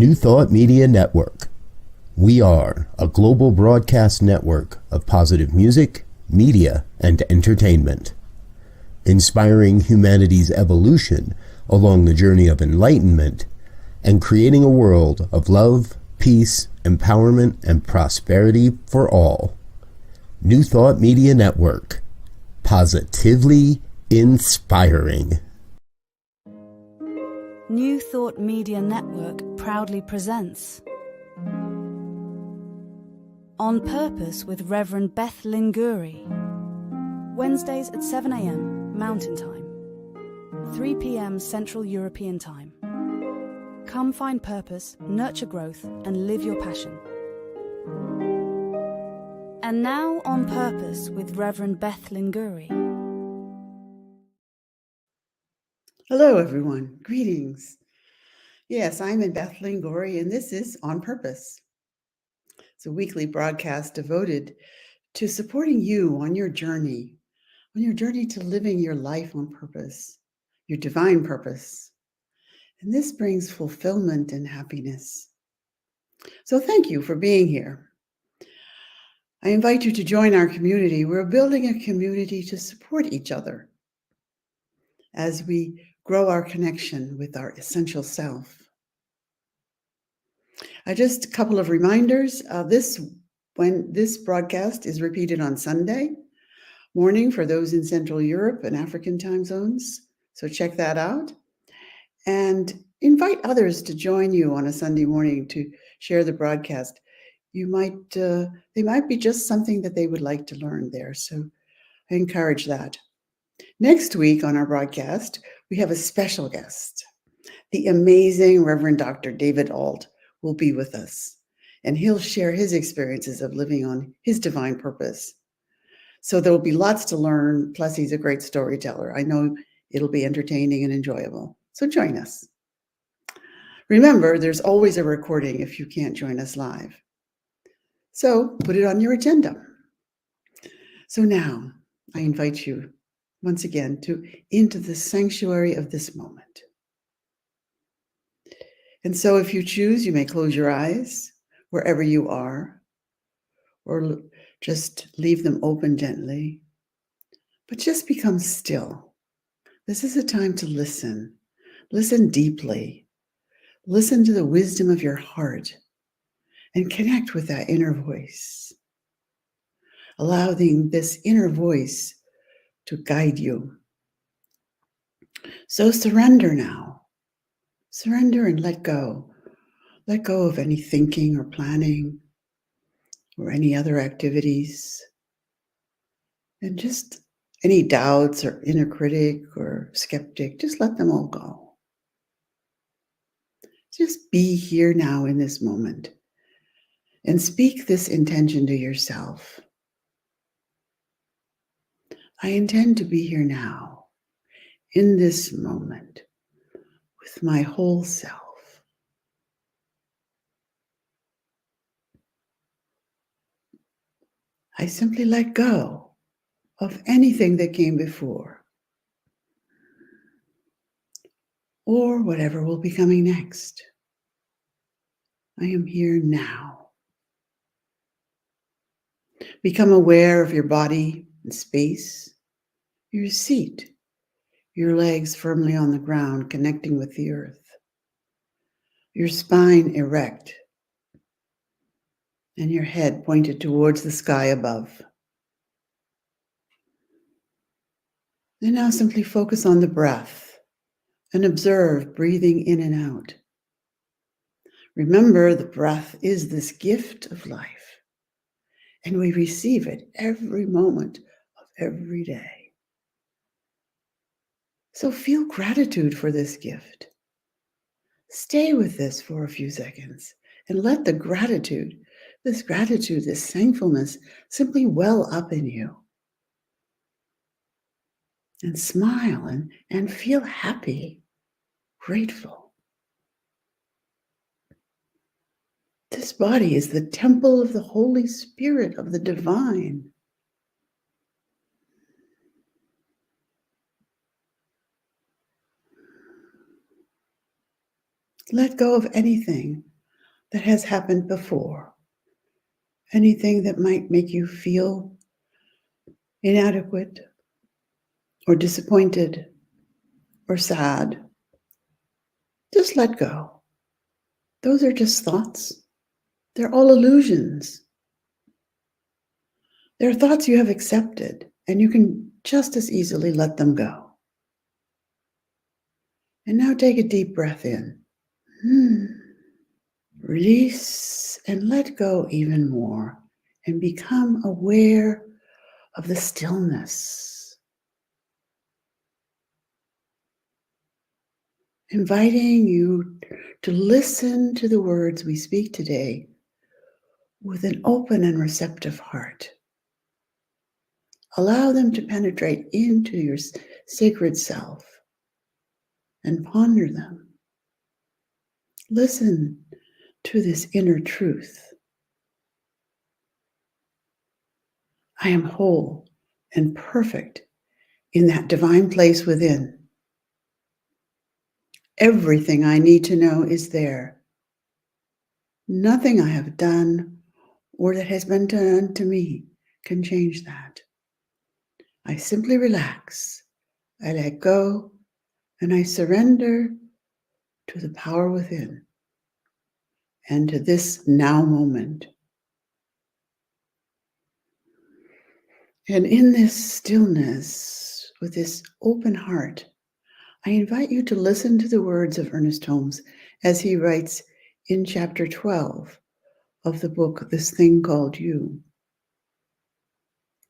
New Thought Media Network. We are a global broadcast network of positive music, media, and entertainment, inspiring humanity's evolution along the journey of enlightenment and creating a world of love, peace, empowerment, and prosperity for all. New Thought Media Network. Positively inspiring. New Thought Media Network proudly presents On Purpose with Reverend Beth Linguri. Wednesdays at 7 a.m. Mountain Time, 3 p.m. Central European Time. Come find purpose, nurture growth, and live your passion. And now On Purpose with Reverend Beth Linguri. Hello, everyone. Greetings. Yes, I'm Beth Linguri, and this is On Purpose. It's a weekly broadcast devoted to supporting you on your journey to living your life on purpose, your divine purpose. And this brings fulfillment and happiness. So thank you for being here. I invite you to join our community. We're building a community to support each other as we grow our connection with our essential self. Just a couple of reminders. When this broadcast is repeated on Sunday morning for those in Central Europe and African time zones. So check that out. And invite others to join you on a Sunday morning to share the broadcast. They might be just something that they would like to learn there. So I encourage that. Next week on our broadcast, we have a special guest. The amazing Reverend Dr. David Ault will be with us, and he'll share his experiences of living on his divine purpose. So there will be lots to learn, plus he's a great storyteller. I know it'll be entertaining and enjoyable. So join us. Remember, there's always a recording if you can't join us live. So put it on your agenda. So now I invite you once again into the sanctuary of this moment. And so if you choose, you may close your eyes wherever you are, or just leave them open gently, but just become still. This is a time to listen. Listen deeply. Listen to the wisdom of your heart and connect with that inner voice. Allowing this inner voice to guide you. So surrender now. Surrender and let go. Let go of any thinking or planning or any other activities. And just any doubts or inner critic or skeptic, just let them all go. Just be here now in this moment and speak this intention to yourself. I intend to be here now, in this moment, with my whole self. I simply let go of anything that came before, or whatever will be coming next. I am here now. Become aware of your body and space, your seat, your legs firmly on the ground, connecting with the earth, your spine erect, and your head pointed towards the sky above. And now simply focus on the breath and observe breathing in and out. Remember, the breath is this gift of life, and we receive it every moment of every day. So feel gratitude for this gift. Stay with this for a few seconds and let the gratitude, this thankfulness simply well up in you. And smile and feel happy, grateful. This body is the temple of the Holy Spirit, of the divine. Let go of anything that has happened before, anything that might make you feel inadequate or disappointed or sad. Just let go. Those are just thoughts. They're all illusions. They're thoughts you have accepted, and you can just as easily let them go. And now take a deep breath in. Release and let go even more, and become aware of the stillness. Inviting you to listen to the words we speak today with an open and receptive heart. Allow them to penetrate into your sacred self and ponder them. Listen to this inner truth. I am whole and perfect in that divine place within. Everything I need to know is there. Nothing I have done or that has been done to me can change that. I simply relax, I let go, and I surrender to the power within and to this now moment. And in this stillness, with this open heart, I invite you to listen to the words of Ernest Holmes as he writes in chapter 12 of the book, This Thing Called You.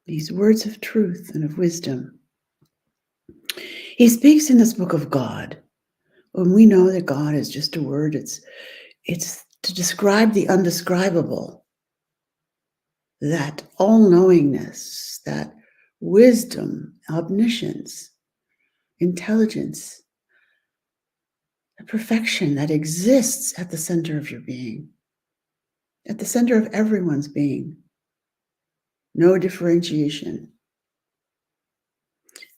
These words of truth and of wisdom. He speaks in this book of God. When we know that God is just a word, it's to describe the undescribable, that all-knowingness, that wisdom, omniscience, intelligence, the perfection that exists at the center of your being, at the center of everyone's being. No differentiation.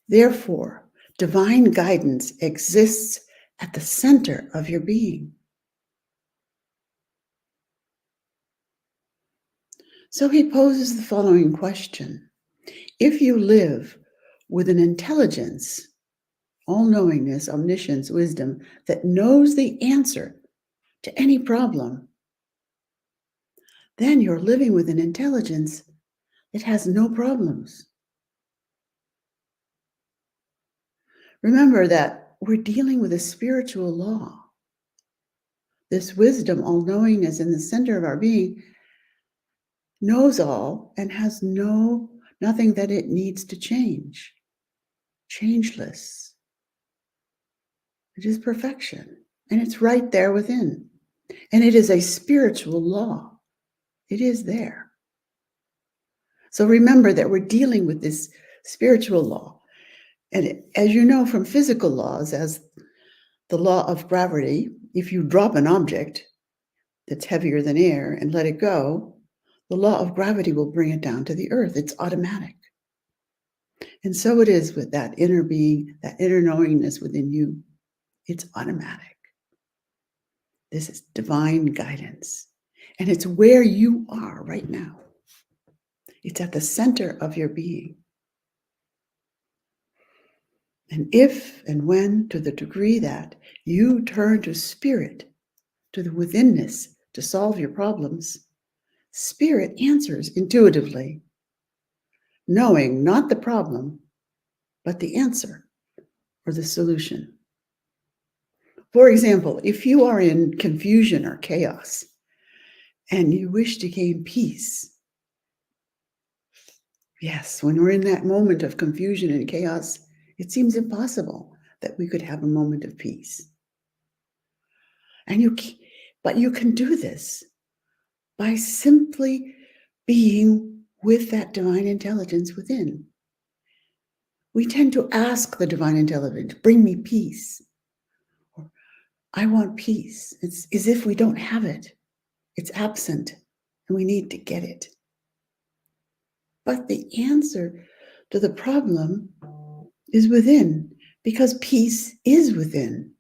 Therefore, divine guidance exists at the center of your being. So he poses the following question. If you live with an intelligence, all-knowingness, omniscience, wisdom that knows the answer to any problem, then you're living with an intelligence that has no problems. Remember that we're dealing with a spiritual law. This wisdom, all-knowingness in the center of our being, knows all and has nothing that it needs to change. Changeless. It is perfection, and it's right there within. And it is a spiritual law. It is there. So remember that we're dealing with this spiritual law. And as you know from physical laws, as the law of gravity, if you drop an object that's heavier than air and let it go, the law of gravity will bring it down to the earth. It's automatic. And so it is with that inner being, that inner knowingness within you. It's automatic. This is divine guidance. And it's where you are right now. It's at the center of your being. And if and when, to the degree that you turn to spirit, to the withinness to solve your problems, spirit answers intuitively, knowing not the problem, but the answer or the solution. For example, if you are in confusion or chaos and you wish to gain peace, yes, when we're in that moment of confusion and chaos, it seems impossible that we could have a moment of peace. But you can do this by simply being with that divine intelligence within. We tend to ask the divine intelligence, bring me peace. Or, I want peace. It's as if we don't have it. It's absent and we need to get it. But the answer to the problem is within, because peace is within.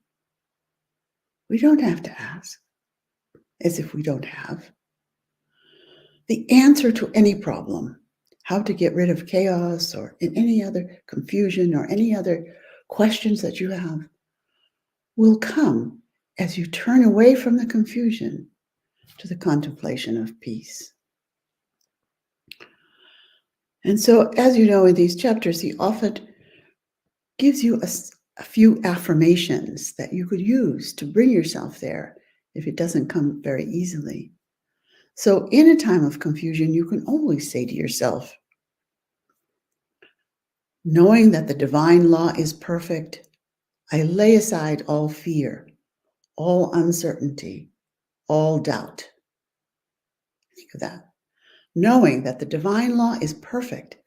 We don't have to ask, as if we don't have. The answer to any problem, how to get rid of chaos or in any other confusion or any other questions that you have, will come as you turn away from the confusion to the contemplation of peace. And so, as you know, in these chapters, he often gives you a few affirmations that you could use to bring yourself there if it doesn't come very easily. So in a time of confusion, you can always say to yourself, knowing that the divine law is perfect, I lay aside all fear, all uncertainty, all doubt. Think of that. Knowing that the divine law is perfect,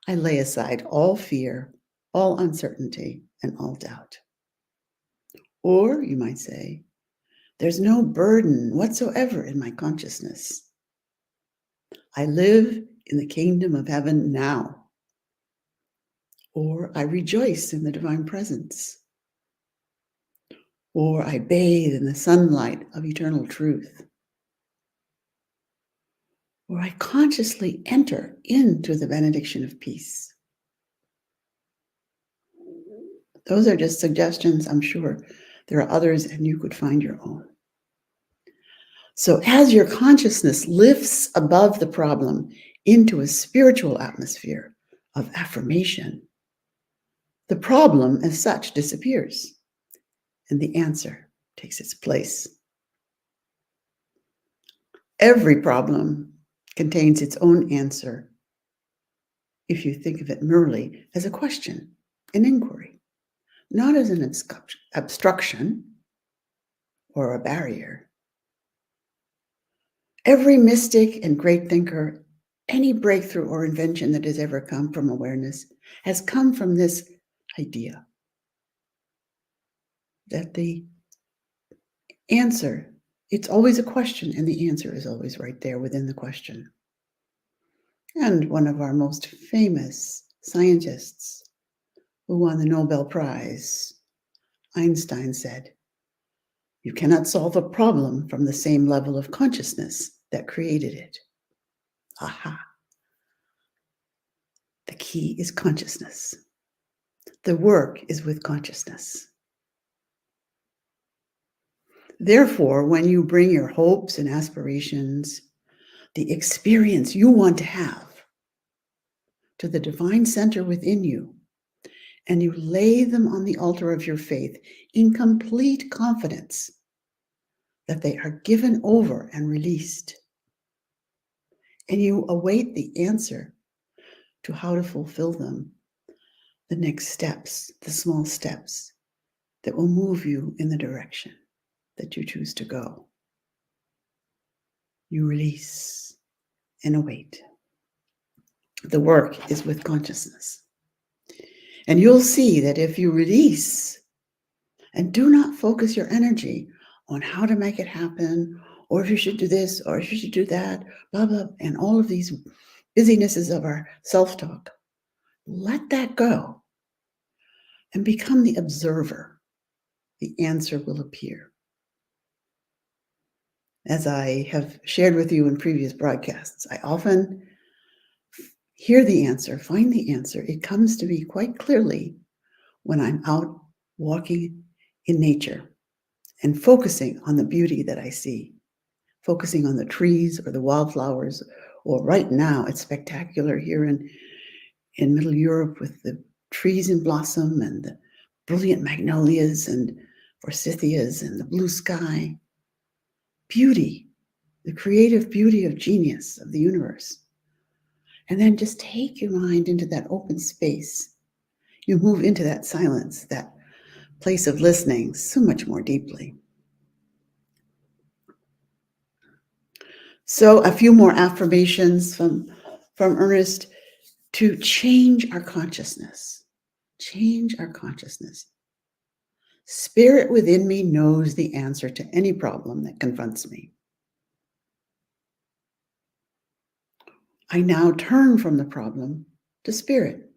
I lay aside all fear, all uncertainty, and all doubt. Or you might say, there's no burden whatsoever in my consciousness. I live in the kingdom of heaven now. Or I rejoice in the divine presence. Or I bathe in the sunlight of eternal truth. Or I consciously enter into the benediction of peace. Those are just suggestions. I'm sure there are others, and you could find your own. So as your consciousness lifts above the problem into a spiritual atmosphere of affirmation, the problem as such disappears, and the answer takes its place. Every problem contains its own answer if you think of it merely as a question, an inquiry, not as an obstruction or a barrier. Every mystic and great thinker, any breakthrough or invention that has ever come from awareness has come from this idea that the answer, it's always a question, and the answer is always right there within the question. And one of our most famous scientists who won the Nobel Prize, Einstein, said, "You cannot solve a problem from the same level of consciousness that created it." Aha. The key is consciousness. The work is with consciousness. Therefore, when you bring your hopes and aspirations, the experience you want to have, to the divine center within you, and you lay them on the altar of your faith in complete confidence that they are given over and released, and you await the answer to how to fulfill them, the next steps, the small steps that will move you in the direction that you choose to go. You release and await. The work is with consciousness. And you'll see that if you release and do not focus your energy on how to make it happen, or if you should do this, or if you should do that, blah, blah, and all of these busynesses of our self-talk, let that go and become the observer. The answer will appear. As I have shared with you in previous broadcasts, I often hear the answer, find the answer. It comes to me quite clearly when I'm out walking in nature and focusing on the beauty that I see, focusing on the trees or the wildflowers, or right now it's spectacular here in Middle Europe with the trees in blossom and the brilliant magnolias and forsythias and the blue sky. Beauty, the creative beauty of genius of the universe. And then just take your mind into that open space. You move into that silence, that place of listening so much more deeply. So a few more affirmations from Ernest to change our consciousness. Change our consciousness. Spirit within me knows the answer to any problem that confronts me. I now turn from the problem to spirit,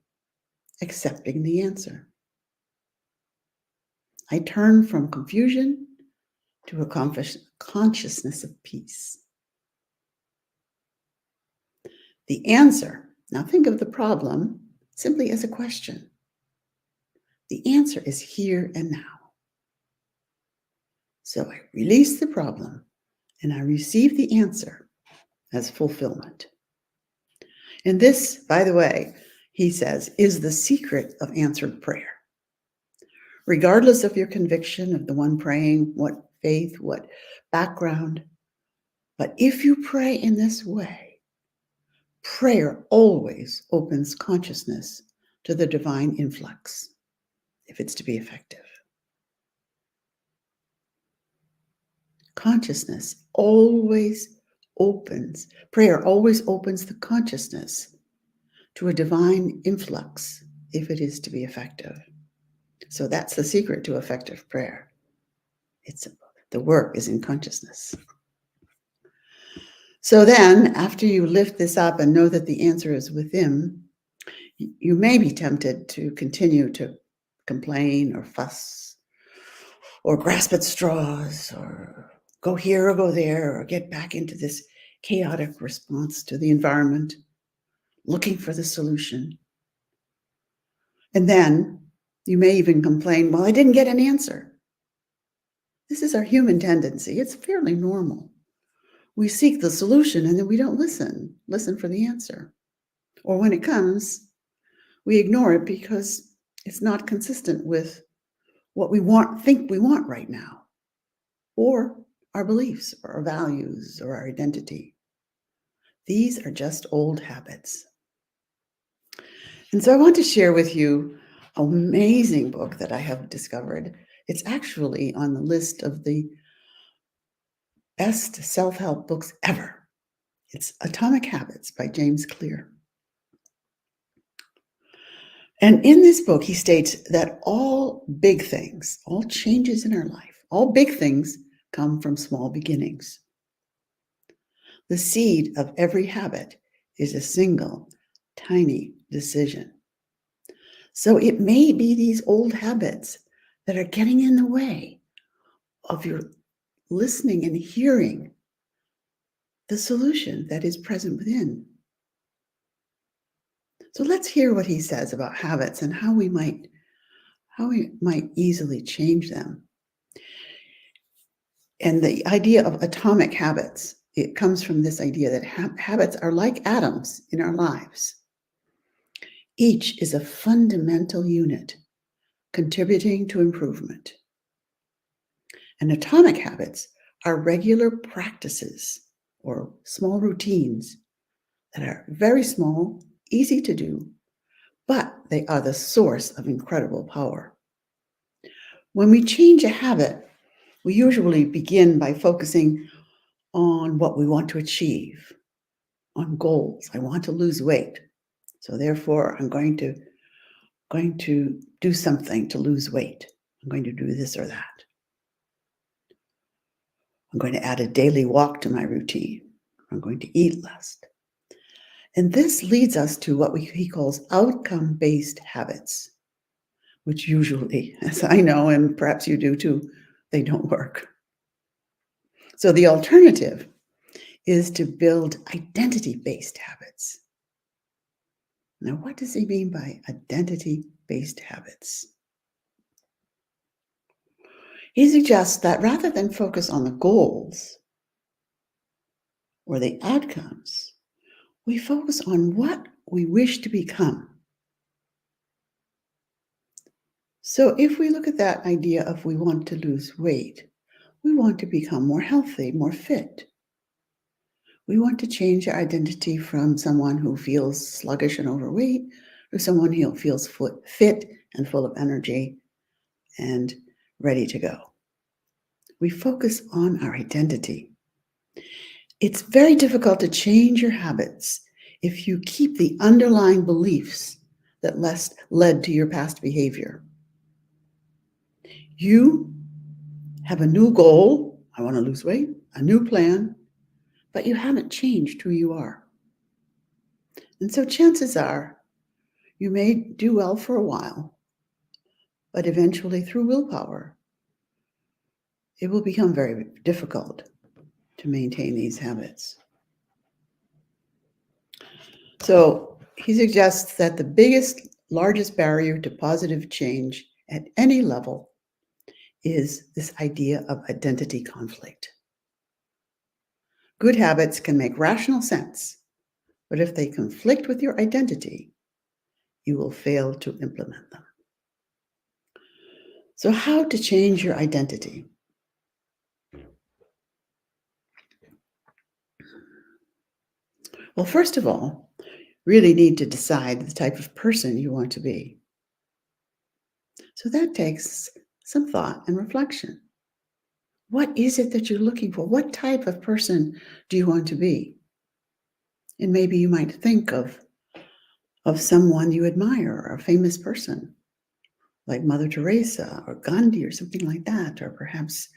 accepting the answer. I turn from confusion to a consciousness of peace. The answer, now think of the problem simply as a question. The answer is here and now. So I release the problem and I receive the answer as fulfillment. And this, by the way, he says, is the secret of answered prayer. Regardless of your conviction of the one praying, what faith, what background, but if you pray in this way, prayer always opens consciousness to the divine influx, if it's to be effective. Consciousness always opens, prayer always opens the consciousness to a divine influx, if it is to be effective. So that's the secret to effective prayer. The work is in consciousness. So then, after you lift this up and know that the answer is within, you may be tempted to continue to complain or fuss or grasp at straws or go here or go there or get back into this chaotic response to the environment, looking for the solution. And then you may even complain, well, I didn't get an answer. This is our human tendency. It's fairly normal. We seek the solution and then we don't listen for the answer. Or when it comes, we ignore it because it's not consistent with what we think we want right now, or our beliefs or our values or our identity. These are just old habits. And so I want to share with you an amazing book that I have discovered. It's actually on the list of the best self-help books ever. It's Atomic Habits by James Clear. And in this book, he states that all big things, all changes in our life, all big things come from small beginnings. The seed of every habit is a single, tiny decision. So it may be these old habits that are getting in the way of your listening and hearing the solution that is present within. So let's hear what he says about habits and how we might easily change them. And the idea of atomic habits, it comes from this idea that habits are like atoms in our lives. Each is a fundamental unit contributing to improvement. And atomic habits are regular practices or small routines that are very small, easy to do, but they are the source of incredible power. When we change a habit, we usually begin by focusing on what we want to achieve, on goals. I want to lose weight, so therefore I'm going to do something to lose weight. I'm going to do this or that. I'm going to add a daily walk to my routine. I'm going to eat less. And this leads us to what he calls outcome-based habits, which usually, as I know, and perhaps you do too, they don't work. So the alternative is to build identity-based habits. Now, what does he mean by identity-based habits? He suggests that rather than focus on the goals or the outcomes, we focus on what we wish to become. So if we look at that idea of we want to lose weight, we want to become more healthy, more fit. We want to change our identity from someone who feels sluggish and overweight to someone who feels fit and full of energy and ready to go. We focus on our identity. It's very difficult to change your habits if you keep the underlying beliefs that led to your past behavior. You have a new goal, I want to lose weight, a new plan, but you haven't changed who you are. And so chances are you may do well for a while, but eventually through willpower, it will become very difficult to maintain these habits. So he suggests that the largest barrier to positive change at any level is this idea of identity conflict. Good habits can make rational sense, but if they conflict with your identity, you will fail to implement them. So, how to change your identity? Well, first of all, really need to decide the type of person you want to be. So that takes some thought and reflection. What is it that you're looking for? What type of person do you want to be? And maybe you might think of someone you admire, or a famous person, like Mother Teresa or Gandhi or something like that, or perhaps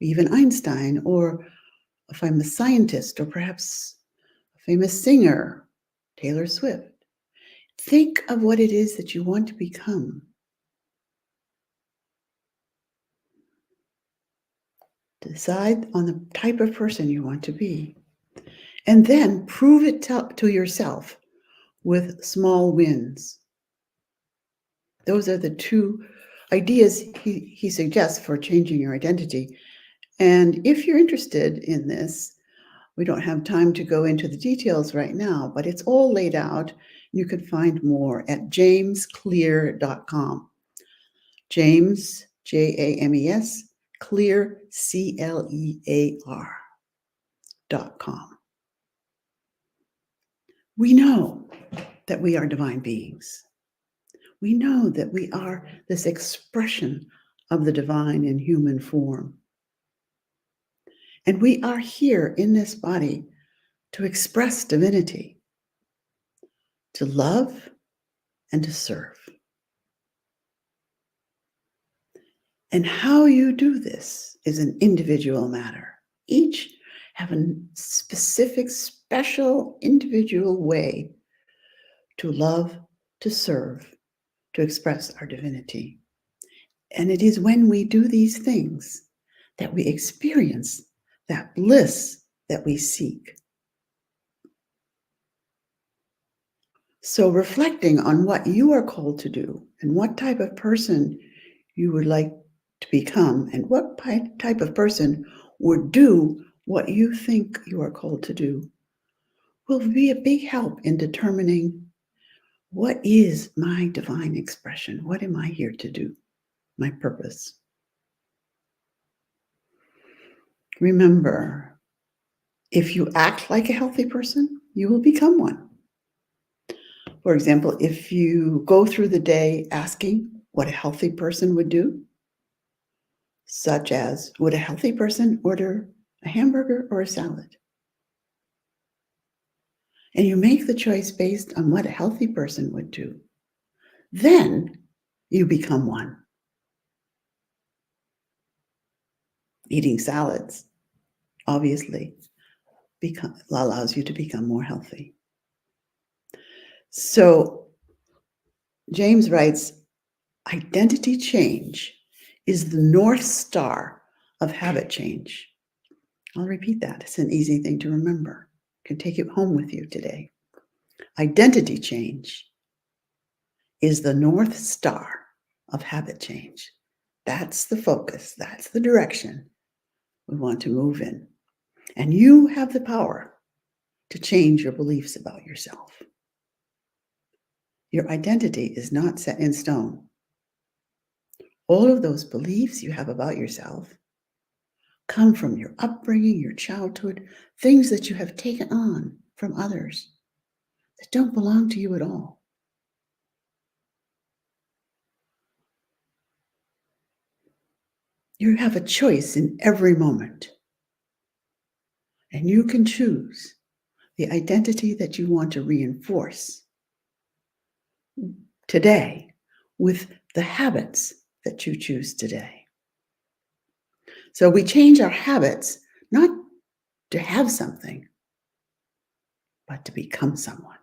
even Einstein, or a famous scientist, or perhaps a famous singer, Taylor Swift. Think of what it is that you want to become. Decide on the type of person you want to be. And then prove it to yourself with small wins. Those are the two ideas he suggests for changing your identity. And if you're interested in this, we don't have time to go into the details right now, but it's all laid out. You can find more at jamesclear.com. James, James, Clear, CLEAR.com. We know that we are divine beings. We know that we are this expression of the divine in human form. And we are here in this body to express divinity, to love and to serve. And how you do this is an individual matter. Each have a specific, special, individual way to love, to serve, to express our divinity. And it is when we do these things that we experience that bliss that we seek. So reflecting on what you are called to do and what type of person you would like to become and what type of person would do what you think you are called to do will be a big help in determining what is my divine expression? What am I here to do? My purpose. Remember, if you act like a healthy person, you will become one. For example, if you go through the day asking what a healthy person would do, such as, would a healthy person order a hamburger or a salad? And you make the choice based on what a healthy person would do, then you become one. Eating salads, obviously, allows you to become more healthy. So James writes, identity change is the North Star of habit change. I'll repeat that. It's an easy thing to remember. You can take it home with you today. Identity change is the North Star of habit change. That's the focus. That's the direction we want to move in. And you have the power to change your beliefs about yourself. Your identity is not set in stone. All of those beliefs you have about yourself come from your upbringing, your childhood, things that you have taken on from others that don't belong to you at all. You have a choice in every moment. And you can choose the identity that you want to reinforce today with the habits that you choose today. So we change our habits not to have something, but to become someone.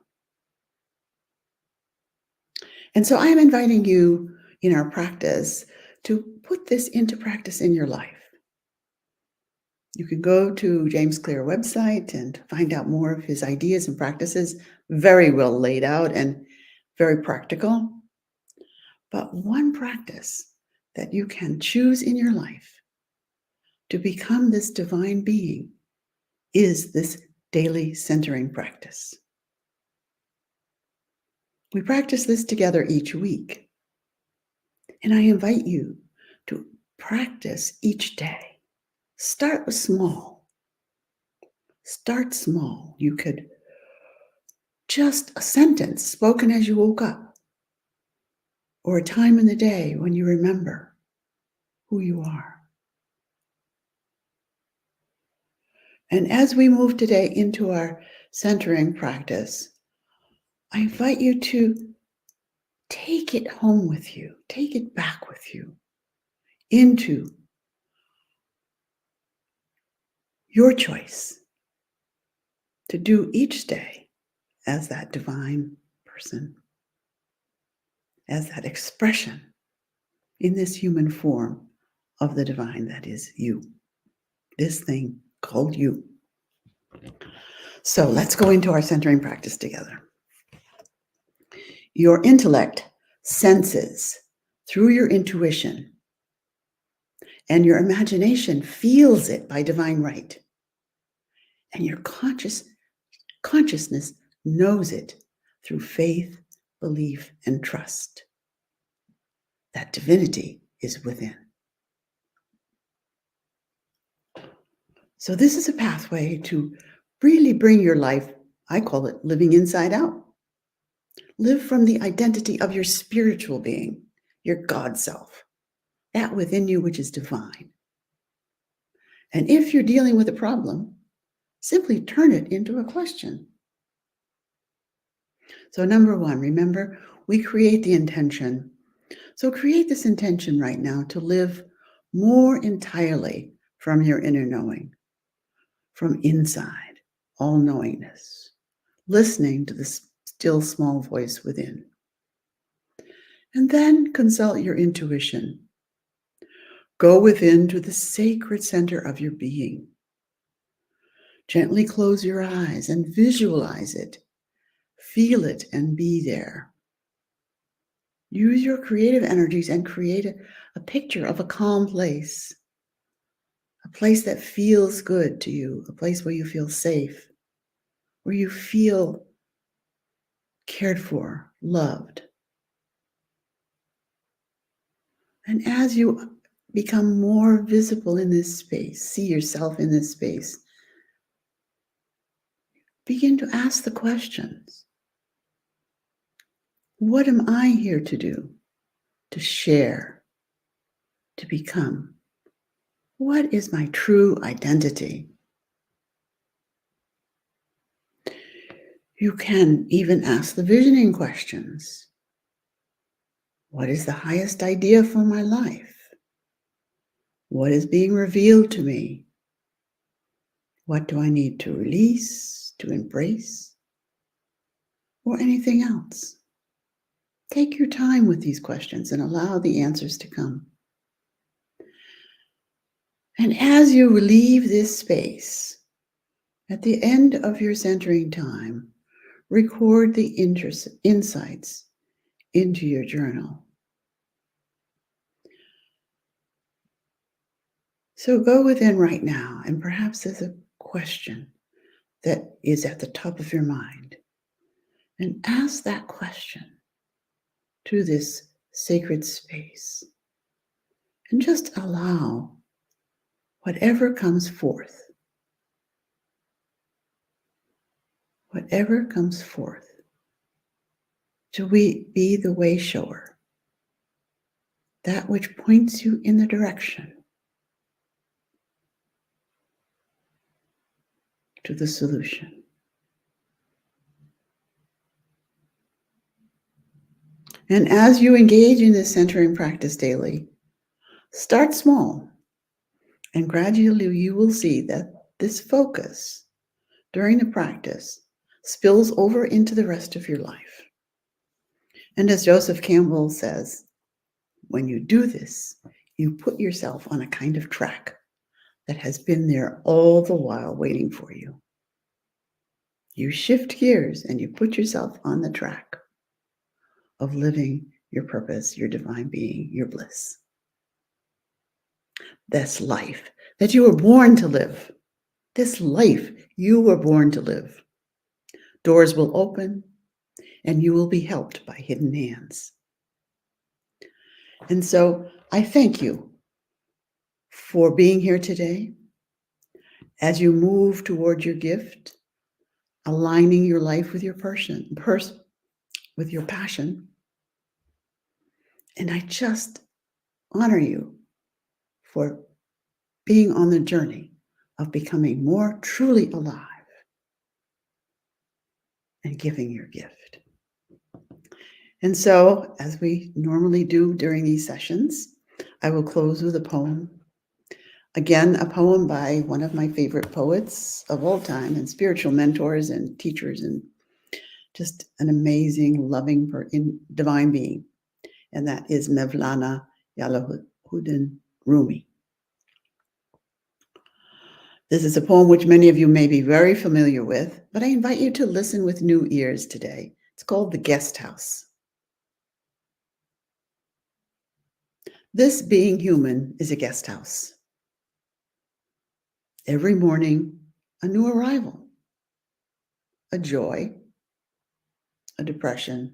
And so I'm inviting you in our practice to put this into practice in your life. You can go to James Clear website and find out more of his ideas and practices, very well laid out and very practical. But one practice that you can choose in your life to become this divine being is this daily centering practice. We practice this together each week. And I invite you to practice each day. Start with small. Start small. You could just a sentence spoken as you woke up, or a time in the day when you remember who you are. And as we move today into our centering practice, I invite you to take it home with you, take it back with you into your choice to do each day as that divine person, as that expression in this human form of the divine that is you, this thing called you. So let's go into our centering practice together. Your intellect senses through your intuition, and your imagination feels it by divine right. And your consciousness knows it through faith, belief, and trust that divinity is within. So this is a pathway to really bring your life, I call it living inside out. Live from the identity of your spiritual being, your God self, that within you which is divine. And if you're dealing with a problem, simply turn it into a question. So number one, remember, we create the intention. So create this intention right now to live more entirely from your inner knowing, from inside, all-knowingness, listening to the still small voice within. And then consult your intuition. Go within to the sacred center of your being. Gently close your eyes and visualize it. Feel it and be there. Use your creative energies and create a picture of a calm place. A place that feels good to you, a place where you feel safe, where you feel cared for, loved. And as you become more visible in this space, see yourself in this space, begin to ask the questions. What am I here to do? To share, to become? What is my true identity? You can even ask the visioning questions. What is the highest idea for my life? What is being revealed to me? What do I need to release, to embrace, or anything else? Take your time with these questions and allow the answers to come. And as you leave this space, at the end of your centering time, record the insights into your journal. So go within right now, and perhaps there's a question that is at the top of your mind. And ask that question to this sacred space. And just allow whatever comes forth. Whatever comes forth to be the way shower. That which points you in the direction to the solution. And as you engage in this centering practice daily, start small, and gradually you will see that this focus during the practice spills over into the rest of your life. And as Joseph Campbell says, when you do this, you put yourself on a kind of track, that has been there all the while waiting for you. You shift gears and you put yourself on the track of living your purpose, your divine being, your bliss. This life that you were born to live. This life you were born to live. Doors will open and you will be helped by hidden hands. And so I thank you for being here today as you move toward your gift, aligning your life with your with your passion. And I just honor you for being on the journey of becoming more truly alive and giving your gift. And so, as we normally do during these sessions, I will close with a poem. Again, a poem by one of my favorite poets of all time and spiritual mentors and teachers and just an amazing, loving, divine being. And that is Mevlana Jalaluddin Rumi. This is a poem which many of you may be very familiar with, but I invite you to listen with new ears today. It's called The Guest House. This being human is a guest house. Every morning, a new arrival, a joy, a depression,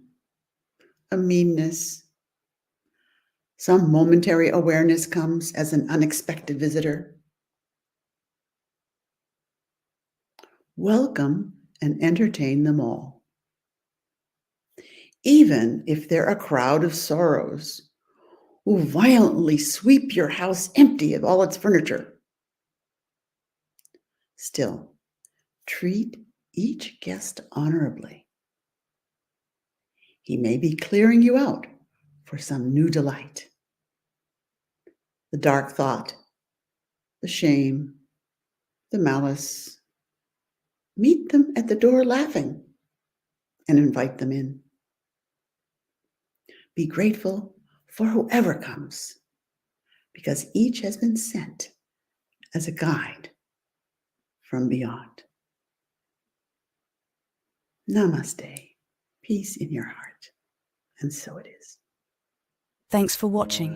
a meanness. Some momentary awareness comes as an unexpected visitor. Welcome and entertain them all. Even if they're a crowd of sorrows who violently sweep your house empty of all its furniture. Still, treat each guest honorably. He may be clearing you out for some new delight. The dark thought, the shame, the malice. Meet them at the door laughing and invite them in. Be grateful for whoever comes, because each has been sent as a guide from beyond. Namaste. Peace in your heart. And so it is. Thanks for watching.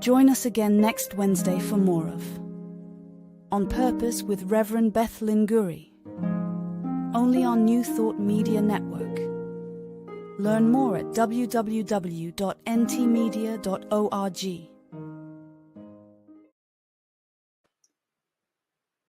Join us again next Wednesday for more of On Purpose with Reverend Beth Linguri, only on New Thought Media Network. Learn more at www.ntmedia.org.